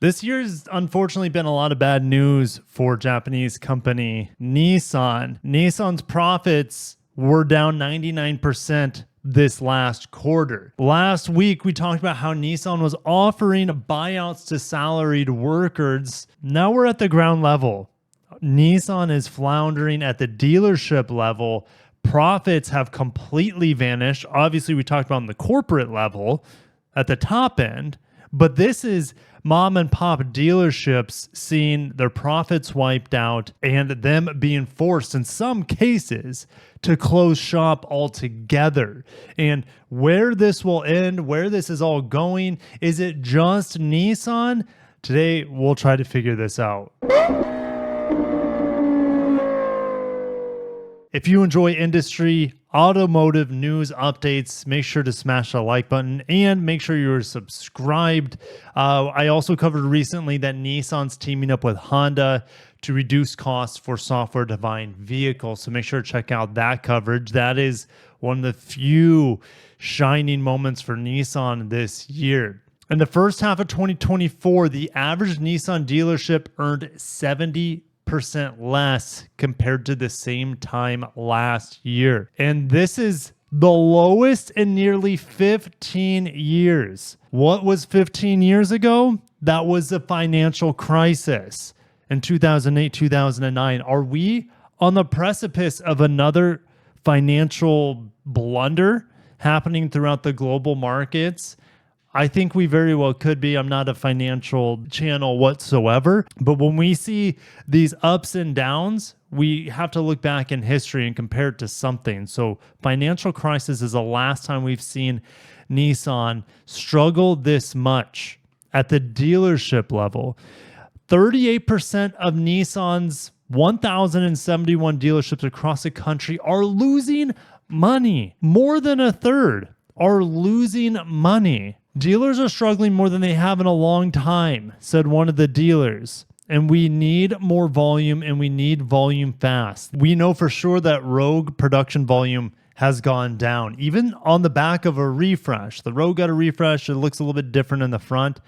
This year's unfortunately been a lot of bad news for Japanese company Nissan. Nissan's profits were down 99% this last quarter. Last week, we talked about how Nissan was offering buyouts to salaried workers. Now we're at the ground level. Nissan is floundering at the dealership level. Profits have completely vanished. Obviously, we talked about on the corporate level at the top end, but this is mom and pop dealerships seeing their profits wiped out and them being forced in some cases to close shop altogether. And where this will end, where this is all going, is it just Nissan? Today, we'll try to figure this out. If you enjoy industry, automotive news updates, make sure to smash the like button and make sure you're subscribed. I also covered recently that Nissan's teaming up with Honda to reduce costs for software-defined vehicles. So make sure to check out that coverage. That is one of the few shining moments for Nissan this year. In the first half of 2024, the average Nissan dealership earned 70% less compared to the same time last year. And this is the lowest in nearly 15 years. What was 15 years ago? That was the financial crisis in 2008, 2009. Are we on the precipice of another financial blunder happening throughout the global markets? I think we very well could be. I'm not a financial channel whatsoever. But when we see these ups and downs, we have to look back in history and compare it to something. So financial crisis is the last time we've seen Nissan struggle this much at the dealership level. 38% of Nissan's 1,071 dealerships across the country are losing money. More than a third are losing money. Dealers are struggling more than they have in a long time, said one of the dealers. And we need more volume, and we need volume fast. We know for sure that Rogue production volume has gone down, even on the back of a refresh. The Rogue got a refresh. It looks a little bit different in the front,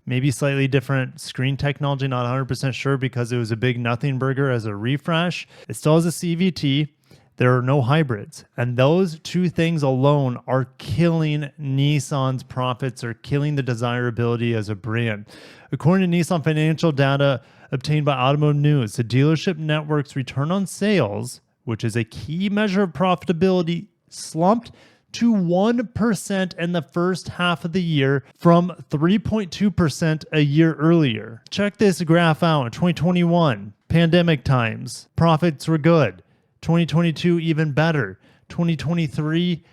maybe slightly different screen technology, not 100% sure because it was a big nothing burger as a refresh. It still has a CVT. There are no hybrids. And those two things alone are killing Nissan's profits, or killing the desirability as a brand. According to Nissan financial data obtained by Automotive News, the dealership network's return on sales, which is a key measure of profitability, slumped to 1% in the first half of the year from 3.2% a year earlier. Check this graph out. In 2021, pandemic times, profits were good. 2022, even better. 2023,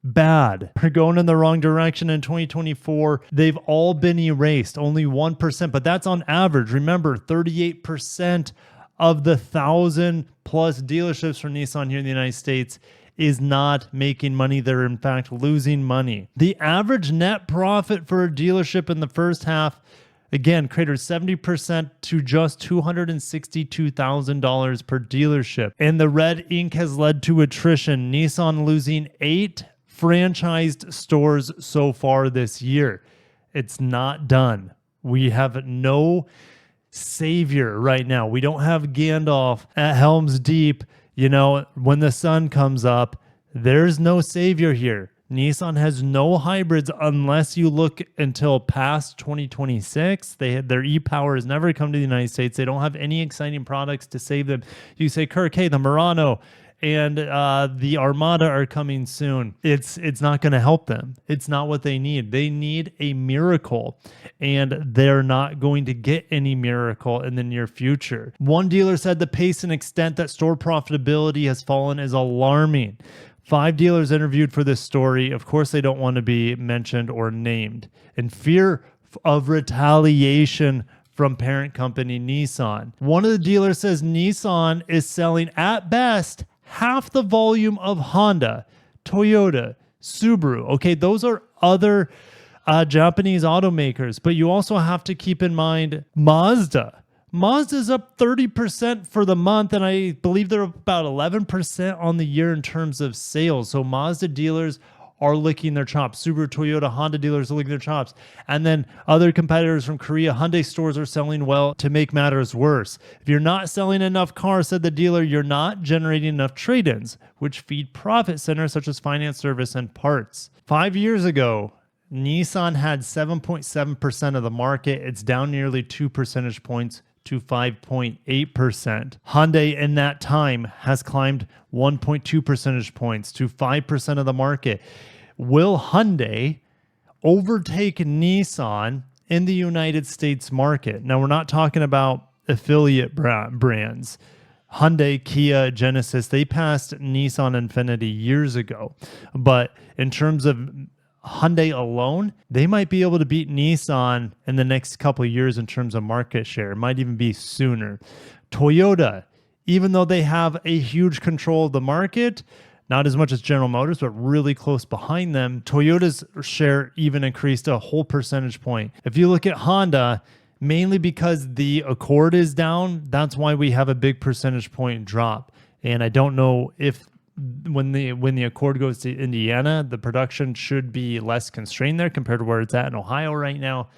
bad. We're going in the wrong direction. In 2024, they've all been erased, only 1%, but that's on average. Remember, 38% of the 1,000 plus dealerships for Nissan here in the United States is not making money. They're in fact losing money. The average net profit for a dealership in the first half, again, cratered 70% to just $262,000 per dealership. And the red ink has led to attrition. Nissan losing 8 franchised stores so far this year. It's not done. We have no savior right now. We don't have Gandalf at Helm's Deep. You know, when the sun comes up, there's no savior here. Nissan has no hybrids unless you look until past 2026. Their e-Power has never come to the United States. They don't have any exciting products to save them. You say, Kirk, hey, the Murano and the Armada are coming soon. It's not going to help them. It's not what they need. They need a miracle, and they're not going to get any miracle in the near future. One dealer said the pace and extent that store profitability has fallen is alarming. 5 dealers interviewed for this story. Of course, they don't want to be mentioned or named, in fear of retaliation from parent company Nissan. One of the dealers says Nissan is selling, at best, half the volume of Honda, Toyota, Subaru. Okay, those are other Japanese automakers, but you also have to keep in mind Mazda. Mazda's up 30% for the month, and I believe they're up about 11% on the year in terms of sales. So Mazda dealers are licking their chops. Subaru, Toyota, Honda dealers are licking their chops. And then other competitors from Korea, Hyundai stores are selling well. To make matters worse, if you're not selling enough cars, said the dealer, you're not generating enough trade-ins, which feed profit centers such as finance, service, and parts. 5 years ago, Nissan had 7.7% of the market. It's down nearly 2 percentage points to 5.8%. Hyundai in that time has climbed 1.2 percentage points to 5% of the market. Will Hyundai overtake Nissan in the United States market? Now, we're not talking about affiliate brands. Hyundai, Kia, Genesis, they passed Nissan Infiniti years ago. But in terms of Hyundai alone, they might be able to beat Nissan in the next couple of years in terms of market share. It might even be sooner. Toyota, even though they have a huge control of the market, not as much as General Motors, but really close behind them, Toyota's share even increased a whole percentage point. If you look at Honda, mainly because the Accord is down, that's why we have a big percentage point drop. And I don't know if when the Accord goes to Indiana, the production should be less constrained there compared to where it's at in Ohio right now.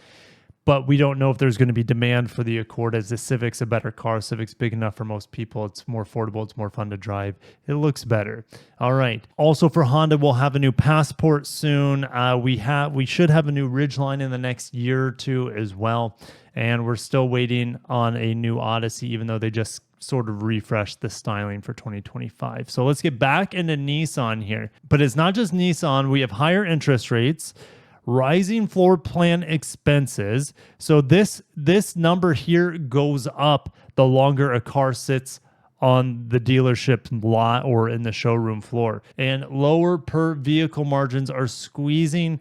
But we don't know if there's going to be demand for the Accord, as the Civic's a better car. Civic's big enough for most people. It's more affordable. It's more fun to drive. It looks better. All right. Also for Honda, we'll have a new Passport soon. We should have a new Ridgeline in the next year or two as well. And we're still waiting on a new Odyssey, even though they just sort of refreshed the styling for 2025. So let's get back into Nissan here. But it's not just Nissan. We have higher interest rates, rising floor plan expenses. So this number here goes up the longer a car sits on the dealership lot or in the showroom floor. And lower per vehicle margins are squeezing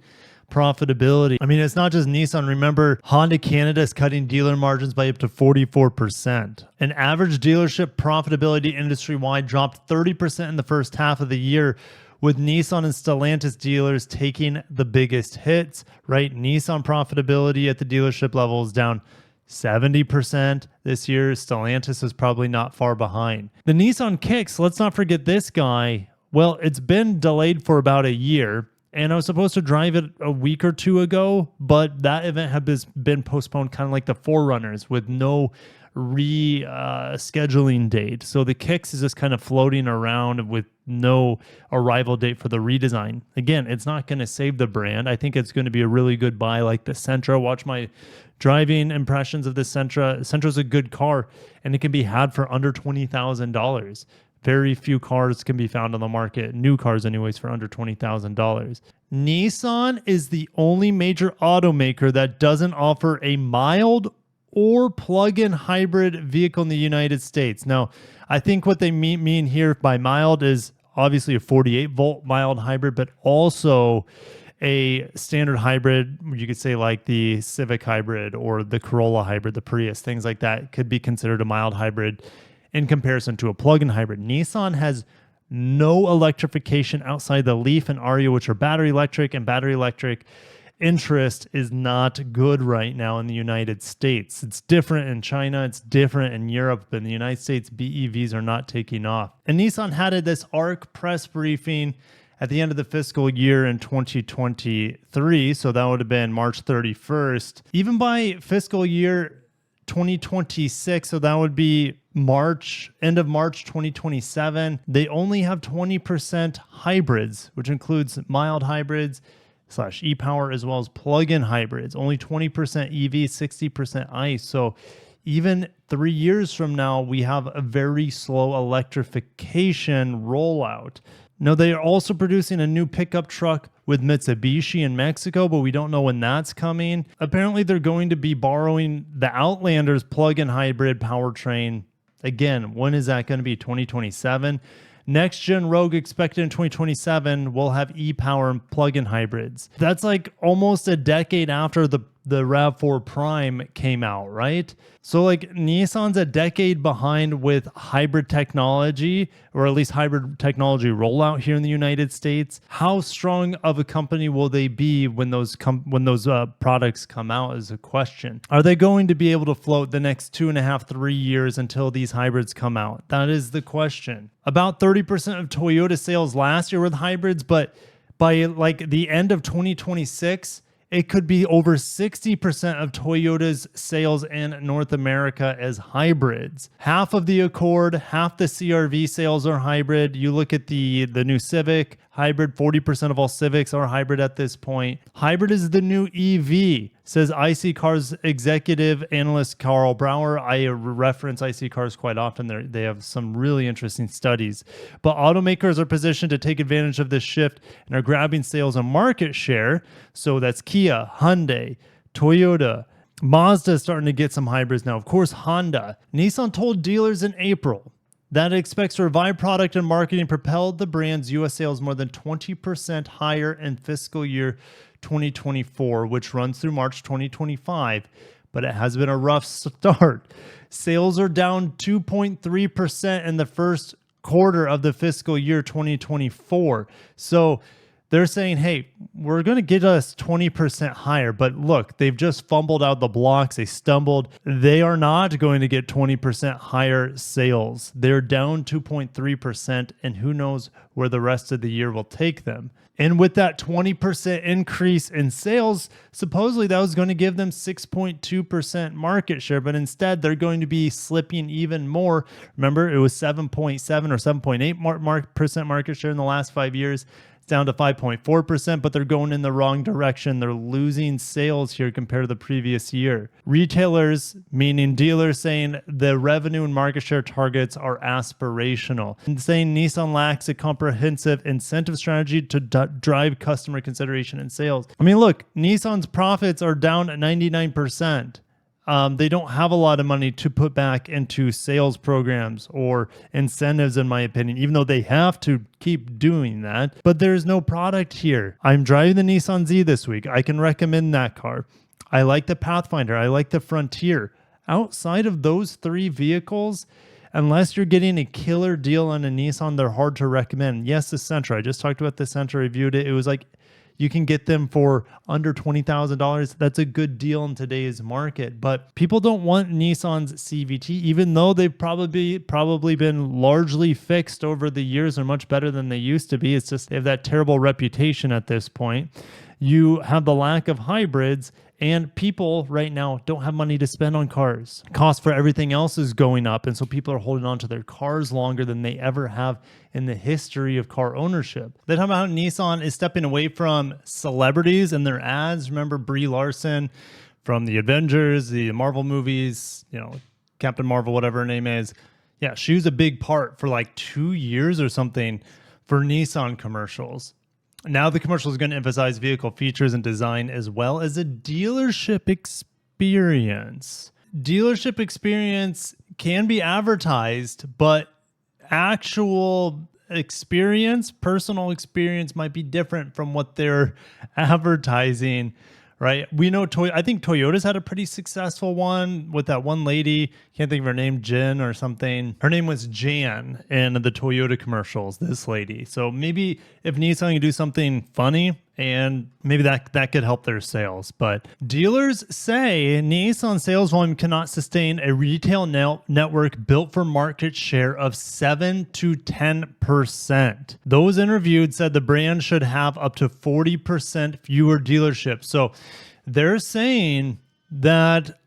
profitability. I mean, it's not just Nissan. Remember, Honda Canada is cutting dealer margins by up to 44%. An average dealership profitability industry-wide dropped 30% in the first half of the year, with Nissan and Stellantis dealers taking the biggest hits, right? Nissan profitability at the dealership level is down 70% this year. Stellantis is probably not far behind. The Nissan Kicks, let's not forget this guy. Well, it's been delayed for about a year. And I was supposed to drive it a week or two ago, but that event had been postponed, kind of like the Forerunners, with no rescheduling date. So the Kicks is just kind of floating around with no arrival date for the redesign. Again, it's not going to save the brand. I think it's going to be a really good buy, like the Sentra. Watch my driving impressions of the Sentra. Sentra's a good car, and it can be had for under $20,000. Very few cars can be found on the market, new cars anyways, for under $20,000. Nissan is the only major automaker that doesn't offer a mild or plug-in hybrid vehicle in the United States. Now, I think what they mean here by mild is obviously a 48-volt mild hybrid, but also a standard hybrid. You could say like the Civic hybrid or the Corolla hybrid, the Prius, things like that could be considered a mild hybrid in comparison to a plug-in hybrid. Nissan has no electrification outside the Leaf and Ariya, which are battery electric, and battery electric interest is not good right now in the United States. It's different in China, it's different in Europe, but in the United States, BEVs are not taking off. And Nissan had this ARC press briefing at the end of the fiscal year in 2023, so that would have been March 31st. Even by fiscal year 2026, so that would be end of March 2027, they only have 20% hybrids, which includes mild hybrids / e-power as well as plug-in hybrids. Only 20% EV, 60% ICE. So even 3 years from now, we have a very slow electrification rollout. Now, they are also producing a new pickup truck with Mitsubishi in Mexico, but we don't know when that's coming. Apparently, they're going to be borrowing the Outlander's plug-in hybrid powertrain. Again, when is that going to be? 2027? Next gen Rogue expected in 2027 will have e-power and plug-in hybrids. That's like almost a decade after the RAV4 Prime came out, right? So like Nissan's a decade behind with hybrid technology, or at least hybrid technology rollout here in the United States. How strong of a company will they be when those products come out is a question. Are they going to be able to float the next 2.5, 3 years until these hybrids come out? That is the question. About 30% of Toyota sales last year were with hybrids, but by like the end of 2026, it could be over 60% of Toyota's sales in North America as hybrids. Half of the Accord, half the CR-V sales are hybrid. You look at the new Civic, hybrid, 40% of all Civics are hybrid at this point. Hybrid is the new EV, says IC Cars executive analyst Carl Brower. I reference IC Cars quite often. They have some really interesting studies. But automakers are positioned to take advantage of this shift and are grabbing sales and market share. So that's Kia, Hyundai, Toyota, Mazda is starting to get some hybrids now. Of course, Honda. Nissan told dealers in April that it expects to revive product and marketing propelled the brand's U.S. sales more than 20% higher in fiscal year 2024, which runs through March 2025. But it has been a rough start. Sales are down 2.3% in the first quarter of the fiscal year 2024. So they're saying, hey, we're going to get us 20% higher. But look, they've just fumbled out the blocks. They stumbled. They are not going to get 20% higher sales. They're down 2.3%, and who knows where the rest of the year will take them. And with that 20% increase in sales, supposedly that was going to give them 6.2% market share, but instead they're going to be slipping even more. Remember, it was 7.7 or 7.8% market share in the last 5 years. It's down to 5.4%, but they're going in the wrong direction. They're losing sales here compared to the previous year. Retailers, meaning dealers, saying the revenue and market share targets are aspirational, and saying Nissan lacks a comprehensive incentive strategy to drive customer consideration and sales. I mean, look, Nissan's profits are down 99%. They don't have a lot of money to put back into sales programs or incentives, in my opinion, even though they have to keep doing that. But there's no product here. I'm driving the Nissan Z this week. I can recommend that car. I like the Pathfinder. I like the Frontier. Outside of those three vehicles, unless you're getting a killer deal on a Nissan, they're hard to recommend. Yes, the Sentra. I just talked about the Sentra, reviewed it. It was like, you can get them for under $20,000. That's a good deal in today's market. But people don't want Nissan's CVT, even though they've probably been largely fixed over the years. They're much better than they used to be. It's just they have that terrible reputation at this point. You have the lack of hybrids, and people right now don't have money to spend on cars. Cost for everything else is going up, and so people are holding on to their cars longer than they ever have in the history of car ownership. They talk about how Nissan is stepping away from celebrities and their ads. Remember Brie Larson from the Avengers, the Marvel movies, Captain Marvel, whatever her name is. Yeah, she was a big part for like 2 years or something for Nissan commercials. Now the commercial is going to emphasize vehicle features and design as well as a dealership experience. Dealership experience can be advertised, but actual experience, personal experience might be different from what they're advertising, right? We know I think Toyota's had a pretty successful one with that one lady. Can't think of her name, Jen or something. Her name was Jan in the Toyota commercials, this lady. So maybe if Nissan can do something funny, and maybe that could help their sales. But dealers say Nissan sales volume cannot sustain a retail network built for market share of 7 to 10%. Those interviewed said the brand should have up to 40% fewer dealerships. So they're saying that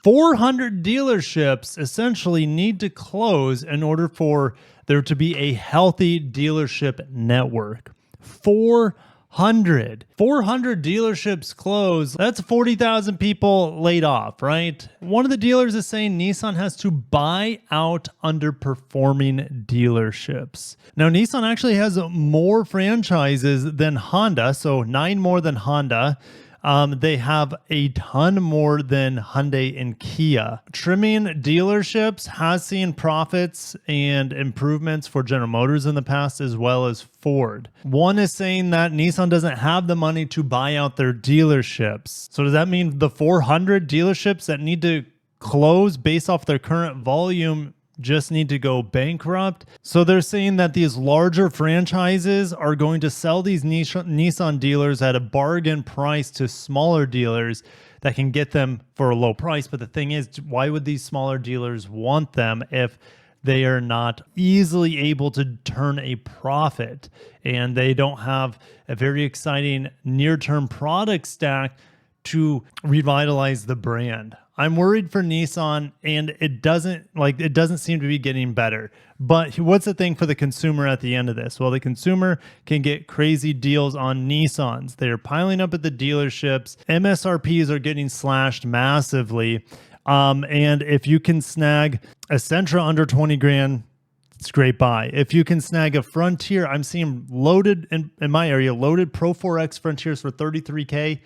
400 dealerships essentially need to close in order for there to be a healthy dealership network. 400 dealerships close. That's 40,000 people laid off, right? One of the dealers is saying Nissan has to buy out underperforming dealerships. Now, Nissan actually has more franchises than Honda, so 9 more than Honda. They have a ton more than Hyundai and Kia. Trimming dealerships has seen profits and improvements for General Motors in the past, as well as Ford. One is saying that Nissan doesn't have the money to buy out their dealerships. So does that mean the 400 dealerships that need to close based off their current volume just need to go bankrupt? So they're saying that these larger franchises are going to sell these Nissan dealers at a bargain price to smaller dealers that can get them for a low price. But the thing is, why would these smaller dealers want them if they are not easily able to turn a profit, and they don't have a very exciting near-term product stack to revitalize the brand. I'm worried for Nissan, and it doesn't seem to be getting better. But what's the thing for the consumer at the end of this? Well, the consumer can get crazy deals on Nissans. They're piling up at the dealerships. MSRPs are getting slashed massively. And if you can snag a Sentra under 20 grand, it's a great buy. If you can snag a Frontier, I'm seeing loaded in my area, loaded Pro 4X Frontiers for 33K.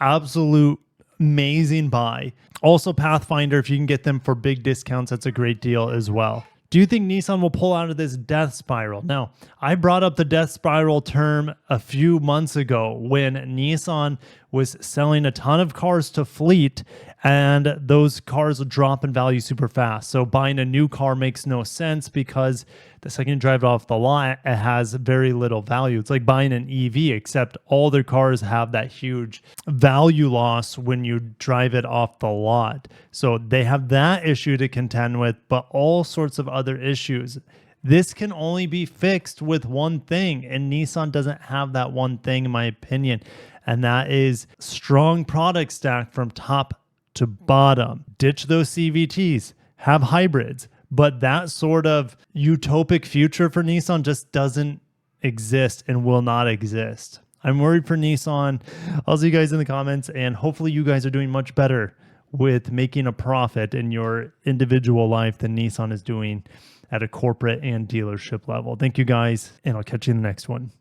Absolute amazing buy. Also Pathfinder, if you can get them for big discounts, that's a great deal as well. Do you think Nissan will pull out of this death spiral? Now, I brought up the death spiral term a few months ago when Nissan was selling a ton of cars to fleet, and those cars will drop in value super fast. So buying a new car makes no sense because the second you drive it off the lot, it has very little value. It's like buying an EV, except all their cars have that huge value loss when you drive it off the lot. So they have that issue to contend with, but all sorts of other issues. This can only be fixed with one thing, and Nissan doesn't have that one thing, in my opinion, and that is strong product stack from top to bottom. Ditch those CVTs, have hybrids, but that sort of utopic future for Nissan just doesn't exist and will not exist. I'm worried for Nissan. I'll see you guys in the comments, and hopefully you guys are doing much better with making a profit in your individual life than Nissan is doing at a corporate and dealership level. Thank you guys, and I'll catch you in the next one.